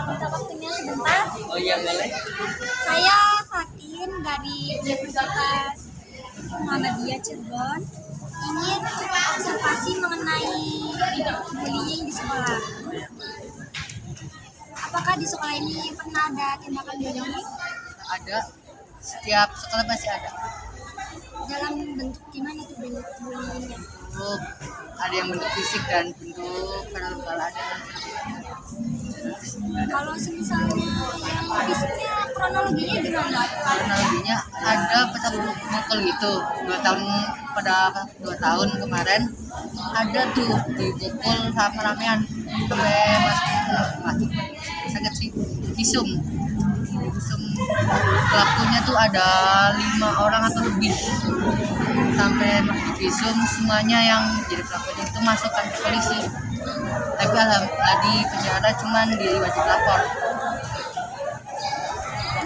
minta waktunya sebentar. Oh iya, boleh. Saya Fatin dari Universitas Muhammadiyah Cirebon ingin observasi mengenai bullying di sekolah. Apakah di sekolah ini pernah ada tindakan bullying? Ada. Setiap sekolah pasti ada. Dalam bentuk gimana tuh bentuk bullyingnya? Bentuk ada yang bentuk fisik dan bentuk verbal ada. Kalau misalnya yang fisiknya kronologinya gimana? Kronologinya ada petak mukul gitu. 2 tahun kemarin ada tuh dipukul sama ramean sampai mati. Sakit sih. Visum pelakunya tuh ada 5 orang atau lebih, sampai visum semuanya yang jadi pelakunya itu masukkan ke polisi, tapi alhamdulillah di penjara cuman di wajib lapor.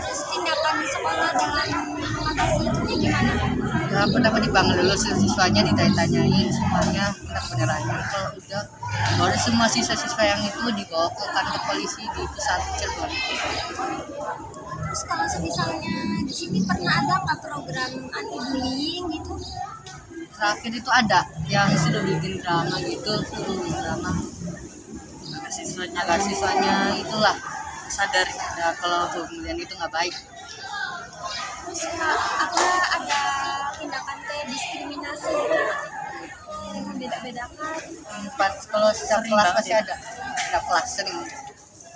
Terus tindakan sekolah dalam mengatasi itu gimana? Ya, pertama dipanggil dulu siswanya, ditanya-tanyain semuanya benar-benarnya. Kalau udah baru semua siswa-siswa yang itu dibawa ke kantor polisi di pusat Cirebon. Terus kalau misalnya di sini pernah ada nggak program anti bullying gitu? Terakhir itu ada yang sudah bikin drama gitu, agar siswanya itulah sadar kalau kemudian itu nggak baik. Terus apa ada tindakan kayak diskriminasi gitu? Yang membeda-bedakan? Kalau setiap kelas pasti ada, setiap kelas sering.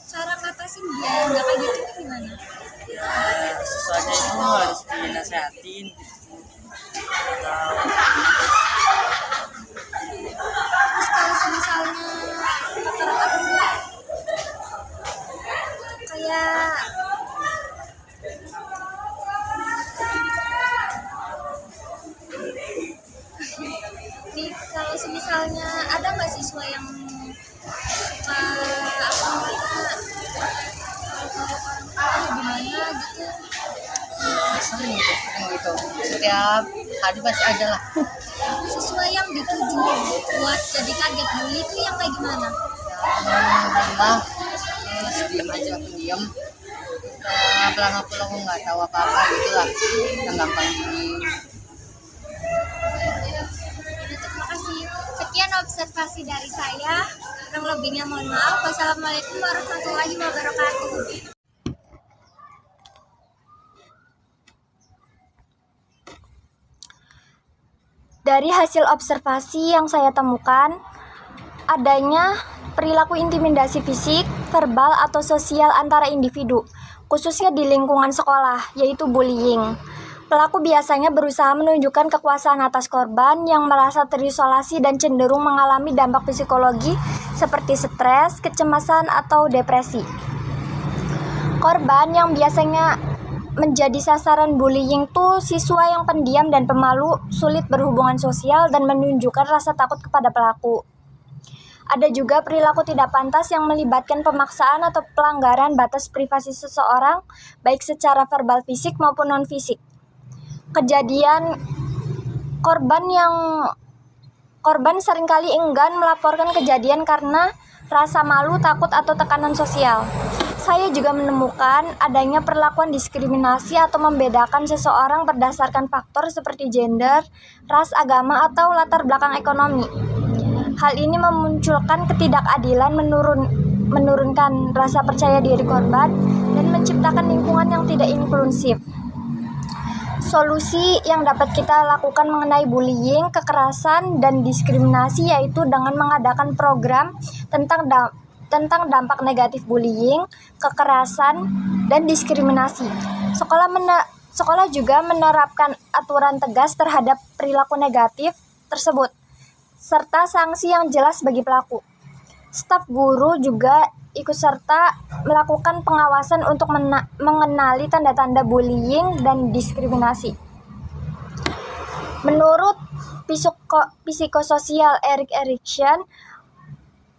Cara ngatasin biar nggak kayak gitu gimana? Siswanya itu harus dinasehatin gitu. Terus kalau misalnya rata-rata kayak nih, kalau misalnya ada nggak siswa yang suka kalau gimana gitu? Sering gitu. Setiap hari pasti ada lah. Siswa yang dituju buat jadi target bully itu yang kayak gimana? Yang terus diam aja, pendiam. Pulang nggak tahu apa-apa gitu lah. Yang gampang bully. Terima kasih. Sekian observasi dari saya. Kurang lebihnya mohon maaf. Wassalamualaikum warahmatullahi wabarakatuh. Dari hasil observasi yang saya temukan, adanya perilaku intimidasi fisik, verbal, atau sosial antara individu, khususnya di lingkungan sekolah, yaitu bullying. Pelaku biasanya berusaha menunjukkan kekuasaan atas korban yang merasa terisolasi dan cenderung mengalami dampak psikologi seperti stres, kecemasan, atau depresi. Korban yang biasanya menjadi sasaran bullying tuh siswa yang pendiam dan pemalu, sulit berhubungan sosial, dan menunjukkan rasa takut kepada pelaku. Ada juga perilaku tidak pantas yang melibatkan pemaksaan atau pelanggaran batas privasi seseorang, baik secara verbal fisik maupun non-fisik. Korban seringkali enggan melaporkan kejadian karena rasa malu, takut, atau tekanan sosial. Saya juga menemukan adanya perlakuan diskriminasi atau membedakan seseorang berdasarkan faktor seperti gender, ras, agama, atau latar belakang ekonomi. Hal ini memunculkan ketidakadilan, menurunkan rasa percaya diri korban, dan menciptakan lingkungan yang tidak inklusif. Solusi yang dapat kita lakukan mengenai bullying, kekerasan, dan diskriminasi yaitu dengan mengadakan program tentang dampak negatif bullying, kekerasan, dan diskriminasi. Sekolah juga menerapkan aturan tegas terhadap perilaku negatif tersebut, serta sanksi yang jelas bagi pelaku. Staf guru juga ikut serta melakukan pengawasan untuk mengenali tanda-tanda bullying dan diskriminasi. Menurut psikososial Erik Erikson,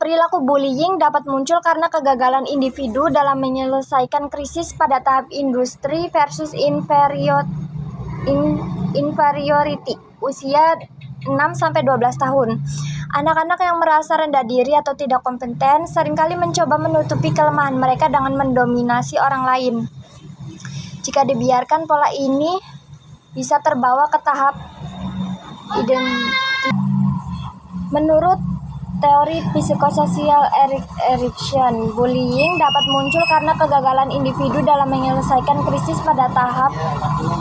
perilaku bullying dapat muncul karena kegagalan individu dalam menyelesaikan krisis pada tahap industri versus inferiority, usia, 6-12 tahun. Anak-anak yang merasa rendah diri atau tidak kompeten seringkali mencoba menutupi kelemahan mereka dengan mendominasi orang lain. Jika dibiarkan, pola ini bisa terbawa ke tahap identitas. Menurut teori psikososial Erik Erikson, bullying dapat muncul karena kegagalan individu dalam menyelesaikan krisis pada tahap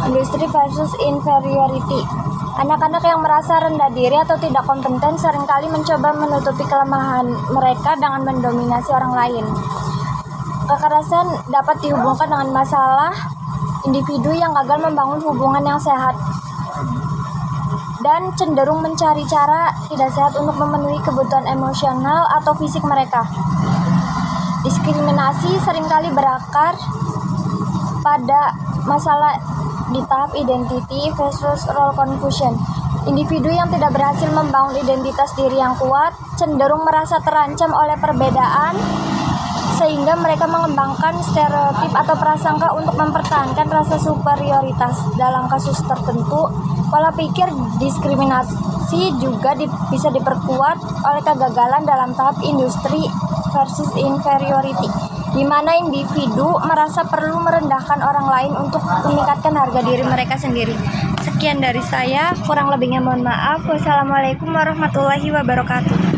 industri versus inferiority. Anak-anak yang merasa rendah diri atau tidak kompeten seringkali mencoba menutupi kelemahan mereka dengan mendominasi orang lain. Kekerasan dapat dihubungkan dengan masalah individu yang gagal membangun hubungan yang sehat dan cenderung mencari cara tidak sehat untuk memenuhi kebutuhan emosional atau fisik mereka. Diskriminasi seringkali berakar pada masalah di tahap identity versus role confusion. Individu yang tidak berhasil membangun identitas diri yang kuat cenderung merasa terancam oleh perbedaan, sehingga mereka mengembangkan stereotip atau prasangka untuk mempertahankan rasa superioritas. Dalam kasus tertentu, pola pikir diskriminasi juga bisa diperkuat oleh kegagalan dalam tahap industri versus inferiority, di mana individu merasa perlu merendahkan orang lain untuk meningkatkan harga diri mereka sendiri. Sekian dari saya, kurang lebihnya mohon maaf. Wassalamualaikum warahmatullahi wabarakatuh.